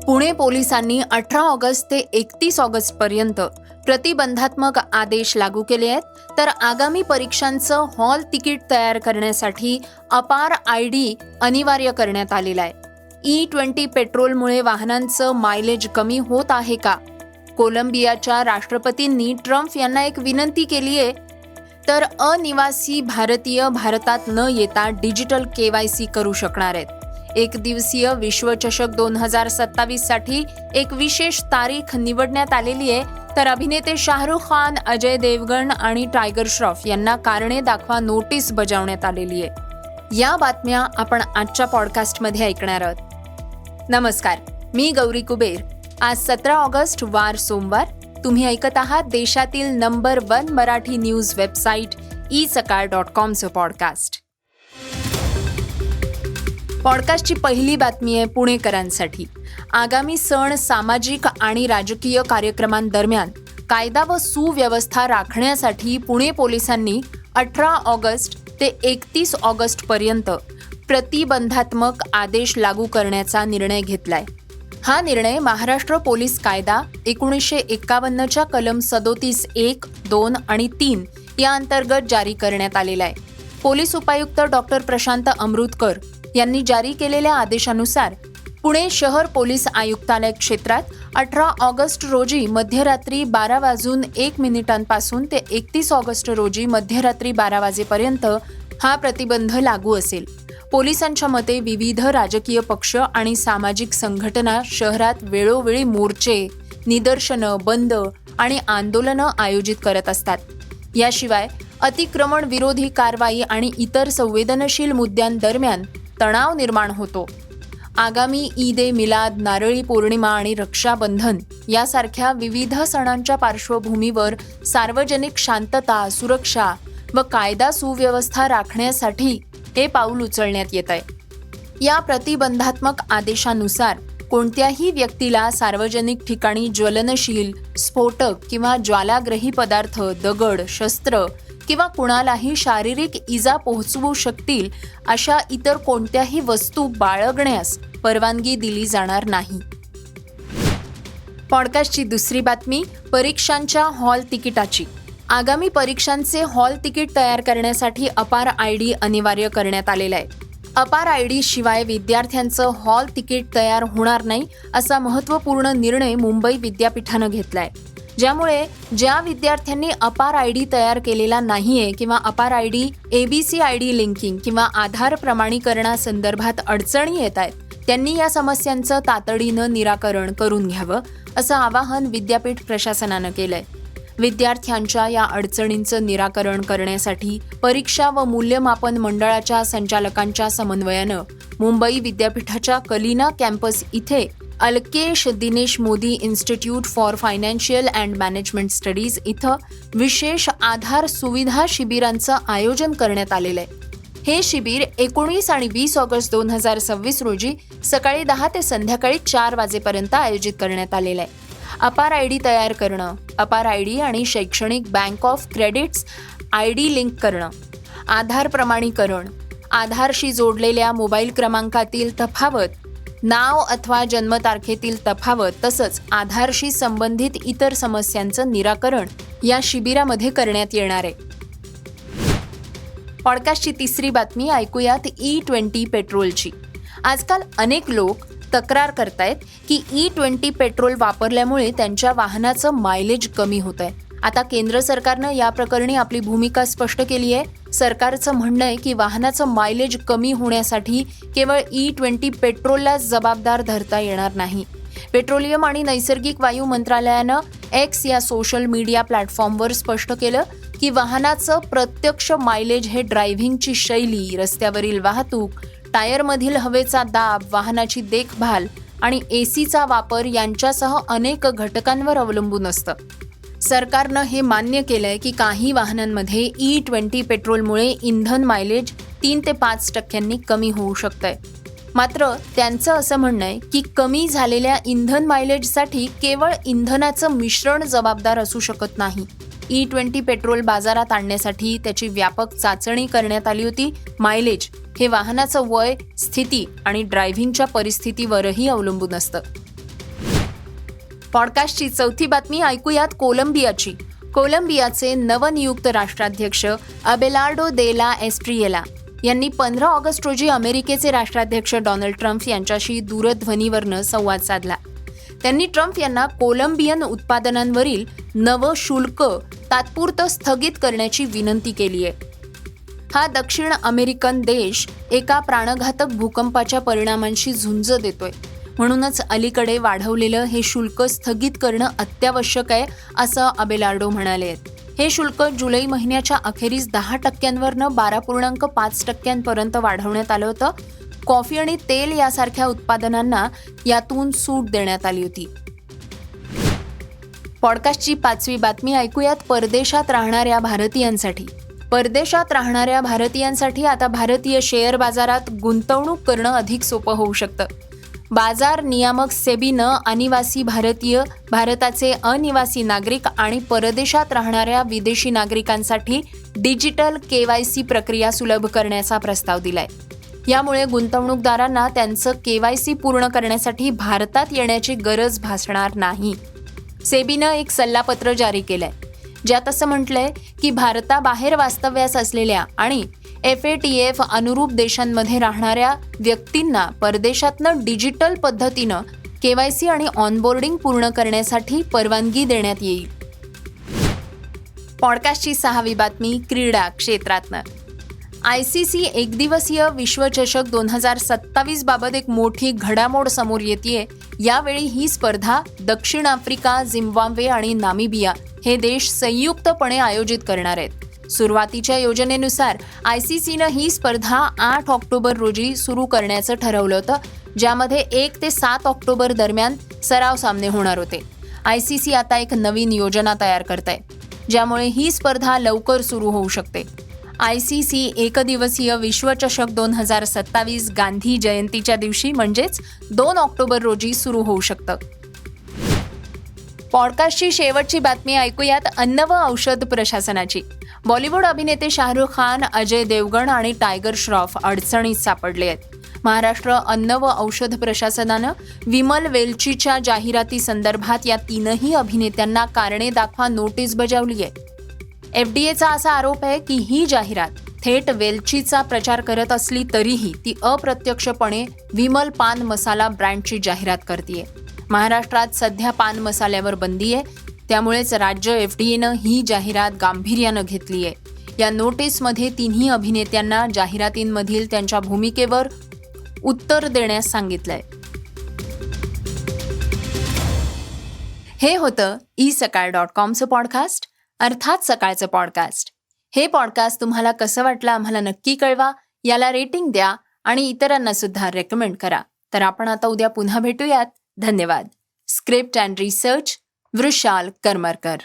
पुणे पोलिसांनी 18 ऑगस्ट ते 31 ऑगस्ट पर्यंत प्रतिबंधात्मक आदेश लागू केले आहेत, तर आगामी परीक्षांचं हॉल तिकीट तयार करण्यासाठी अपार ID अनिवार्य करण्यात आलेला आहे. E20 पेट्रोलमुळे वाहनांचं मायलेज कमी होत आहे का? कोलंबियाच्या राष्ट्रपतींनी ट्रम्प यांना एक विनंती केली आहे, तर अनिवासी भारतीय भारतात न येता डिजिटल KYC करू शकणार आहेत. एक दिवसीय विश्वचषक 2027 साठी एक विशेष तारीख निवडण्यात आलेली आहे, तर अभिनेते शाहरुख खान, अजय देवगण आणि टायगर श्रॉफ यांना कारणे दाखवा नोटीस बजावण्यात आलेली आहे. या बातम्या आपण आजच्या पॉडकास्टमध्ये ऐकणार आहोत. नमस्कार, मी गौरी कुबेर. आज 17 ऑगस्ट वार सोमवार. तुम्ही ऐकत आहात देशातील नंबर 1 मराठी न्यूज वेबसाईट esakal.comचं पॉडकास्ट. पॉडकास्टची पहिली बातमी आहे पुणेकरांसाठी. आगामी सण, सामाजिक आणि राजकीय कार्यक्रमांदरम्यान कायदा व सुव्यवस्था राखण्यासाठी पुणे पोलिसांनी 18 ऑगस्ट ते 31 ऑगस्ट पर्यंत प्रतिबंधात्मक आदेश लागू करण्याचा निर्णय घेतलाय. हा निर्णय महाराष्ट्र पोलीस कायदा 1951च्या कलम 37(1), 2 आणि 3 या अंतर्गत जारी करण्यात आलेला आहे. पोलीस उपायुक्त डॉक्टर प्रशांत अमृतकर यांनी जारी केलेल्या आदेशानुसार पुणे शहर पोलीस आयुक्तालय क्षेत्रात 18 ऑगस्ट रोजी मध्यरात्री 12:01 ते 31 ऑगस्ट रोजी मध्यरात्री 12 वाजेपर्यंत हा प्रतिबंध लागू असेल. पोलिसांच्या मते विविध राजकीय पक्ष आणि सामाजिक संघटना शहरात वेळोवेळी मोर्चे, निदर्शनं, बंद आणि आंदोलनं आयोजित करत असतात. याशिवाय अतिक्रमण विरोधी कारवाई आणि इतर संवेदनशील मुद्द्यांदरम्यान तणाव निर्माण होतो. आगामी ईद-ए-मिलाद, नारळी पौर्णिमा आणि रक्षाबंधन यासारख्या विविध सणांच्या पार्श्वभूमीवर सार्वजनिक शांतता, सुरक्षा व कायदा सुव्यवस्था राखण्यासाठी हे पाऊल उचलण्यात येत आहे. या प्रतिबंधात्मक आदेशानुसार कोणत्याही व्यक्तीला सार्वजनिक ठिकाणी ज्वलनशील, स्फोटक किंवा ज्वालाग्रही पदार्थ, दगड, शस्त्र किंवा कुणालाही शारीरिक इजा पोहोचवू शकतील अशा इतर कोणत्याही वस्तू बाळगण्यास परवानगी दिली जाणार नाही. पॉडकास्टची दुसरी बातमी परीक्षांच्या हॉल तिकिटाची. आगामी परीक्षांचे हॉल तिकीट तयार करण्यासाठी अपार ID अनिवार्य करण्यात आलेला आहे. अपार ID शिवाय विद्यार्थ्यांचं हॉल तिकीट तयार होणार नाही असा महत्त्वपूर्ण निर्णय मुंबई विद्यापीठानं घेतलाय. ज्यामुळे ज्या विद्यार्थ्यांनी अपार ID तयार केलेला नाहीये किंवा अपार ID, ABC ID लिंकिंग किंवा आधार प्रमाणीकरणासंदर्भात अडचणी येत आहेत, त्यांनी या समस्यांचं तातडीनं निराकरण करून घ्यावं असं आवाहन विद्यापीठ प्रशासनानं केलंय. विद्यार्थ्यांच्या या अडचणींचं निराकरण करण्यासाठी परीक्षा व मूल्यमापन मंडळाच्या संचालकांच्या समन्वयानं मुंबई विद्यापीठाच्या कलिना कॅम्पस इथे Alkesh Dinesh Modi institute for financial and management studies इथं विशेष आधार सुविधा शिबिरांचं आयोजन करण्यात आलेलं आहे. हे शिबिर 19 आणि 20 ऑगस्ट 2026 रोजी सकाळी 10 ते संध्याकाळी 4 वाजेपर्यंत आयोजित करण्यात आलेलं आहे. अपार ID तयार करणं, अपार ID आणि शैक्षणिक bank of credits ID link करणं, आधार प्रमाणीकरण, आधारशी जोडलेल्या मोबाईल क्रमांकातील तफावत, नाव अथवा जन्मतारखेतील तफावत तसंच आधारशी संबंधित इतर समस्यांचं निराकरण या शिबिरामध्ये करण्यात येणार आहे. पॉडकास्टची तिसरी बातमी ऐकूयात E20 पेट्रोलची. आजकाल अनेक लोक तक्रार करतायत की E20 पेट्रोल वापरल्यामुळे त्यांच्या वाहनाचं मायलेज कमी होत आहे. आता केंद्र सरकारनं या प्रकरणी आपली भूमिका स्पष्ट केली आहे. सरकारचं म्हणणं आहे की वाहनाचं मायलेज कमी होण्यासाठी केवळ E20 पेट्रोलला जबाबदार धरता येणार नाही. पेट्रोलियम आणि नैसर्गिक वायू मंत्रालयानं X या सोशल मीडिया प्लॅटफॉर्मवर स्पष्ट केलं की वाहनाचं प्रत्यक्ष मायलेज हे ड्रायव्हिंगची शैली, रस्त्यावरील वाहतूक, टायरमधील हवेचा दाब, वाहनाची देखभाल आणि ACचा वापर यांच्यासह अनेक घटकांवर अवलंबून असतं. सरकारनं हे मान्य केलंय की काही वाहनांमध्ये E20 पेट्रोलमुळे इंधन मायलेज 3 ते 5% कमी होऊ शकतंय. मात्र त्यांचं असं म्हणणं आहे की कमी झालेल्या इंधन मायलेजसाठी केवळ इंधनाचं मिश्रण जबाबदार असू शकत नाही. E20 पेट्रोल बाजारात आणण्यासाठी त्याची व्यापक चाचणी करण्यात आली होती. मायलेज हे वाहनाचं वय, स्थिती आणि ड्रायव्हिंगच्या परिस्थितीवरही अवलंबून असतं. पॉडकास्टची चौथी बातमी ऐकूयात कोलंबियाची. कोलंबियाचे नवनियुक्त राष्ट्राध्यक्ष अबेलार्डो दे ला एस्ट्रिएला यांनी 15 ऑगस्ट रोजी अमेरिकेचे राष्ट्राध्यक्ष डोनाल्ड ट्रम्प यांच्याशी दूरध्वनीवरनं संवाद साधला. त्यांनी ट्रम्प यांना कोलंबियन उत्पादनांवरील नवं शुल्क तात्पुरतं स्थगित करण्याची विनंती केली आहे. हा दक्षिण अमेरिकन देश एका प्राणघातक भूकंपाच्या परिणामांशी झुंज देतोय. म्हणूनच अलीकडे वाढवलेलं हे शुल्क स्थगित करणं अत्यावश्यक आहे, असं अबेलार्डो म्हणाले. हे शुल्क जुलै महिन्याच्या अखेरीस 10%वरनं 12.5% वाढवण्यात आलं होतं. कॉफी आणि तेल यासारख्या उत्पादनांना यातून सूट देण्यात आली होती. पॉडकास्टची 5वी बातमी ऐकूयात परदेशात राहणाऱ्या भारतीयांसाठी. परदेशात राहणाऱ्या भारतीयांसाठी आता भारतीय शेअर बाजारात गुंतवणूक करणं अधिक सोपं होऊ शकतं. बाजार नियामक सेबीनं अनिवासी भारतीय, भारताचे अनिवासी नागरिक आणि परदेशात राहणाऱ्या विदेशी नागरिकांसाठी डिजिटल KYC प्रक्रिया सुलभ करण्याचा प्रस्ताव दिलाय. यामुळे गुंतवणूकदारांना त्यांचं KYC पूर्ण करण्यासाठी भारतात येण्याची गरज भासणार नाही. सेबीनं एक सल्लापत्र जारी केलंय, ज्यात असं म्हटलंय की भारताबाहेर वास्तव्यास असलेल्या आणि FATF अनुरूप देशांमध्ये राहणाऱ्या व्यक्तींना परदेशातनं डिजिटल पद्धतीनं KYC आणि ऑनबोर्डिंग पूर्ण करण्यासाठी परवानगी देण्यात येईल. पॉडकास्टची 6वी बातमी क्रीडा क्षेत्रातनं. ICC एकदिवसीय विश्वचषक 2027 बाबत एक मोठी घडामोड समोर येतेय. यावेळी ही स्पर्धा दक्षिण आफ्रिका, झिम्बाब्वे आणि नामिबिया हे देश संयुक्तपणे आयोजित करणार आहेत. सुरुवातीच्या योजनेनुसार ICCनं ही स्पर्धा 8 ऑक्टोबर रोजी सुरू करण्याचं ठरवलं होतं, ज्यामध्ये 1 ते 7 ऑक्टोबर दरम्यान सराव सामने होणार होते. ICC आता एक नवीन योजना तयार करत आहे, ज्यामुळे ही स्पर्धा लवकर सुरू होऊ शकते. ICC एकदिवसीय विश्वचषक 2027 गांधी जयंतीच्या दिवशी म्हणजेच 2 ऑक्टोबर रोजी सुरू होऊ शकतं. पॉडकास्टची शेवटची बातमी ऐकूयात अन्न व औषध प्रशासनाची. बॉलिवूड अभिनेते शाहरुख खान, अजय देवगण आणि टायगर श्रॉफ अडचणीत सापडले आहेत. महाराष्ट्र अन्न व औषध प्रशासनानं विमल वेलचीच्या जाहिराती संदर्भात या तीनही अभिनेत्यांना कारणे दाखवा नोटीस बजावली आहे. FDAचा असा आरोप आहे की ही जाहिरात थेट वेलचीचा प्रचार करत असली तरीही ती अप्रत्यक्षपणे विमल पान मसाला ब्रँडची जाहिरात करतेय. महाराष्ट्रात सध्या पान मसाल्यावर बंदी आहे, त्यामुळेच राज्य FDAनं ही जाहिरात गांभीर्यानं घेतली आहे. या नोटीसमध्ये तिन्ही अभिनेत्यांना जाहिरातींमधील त्यांच्या भूमिकेवर उत्तर देण्यास सांगितलंय. हे होतं isakal.comचं पॉडकास्ट, अर्थात सकाळचं पॉडकास्ट. हे पॉडकास्ट तुम्हाला कसं वाटलं आम्हाला नक्की कळवा. याला रेटिंग द्या आणि इतरांना सुद्धा रेकमेंड करा. तर आपण आता उद्या पुन्हा भेटूयात. धन्यवाद. Script and research Vrushal Karmarkar.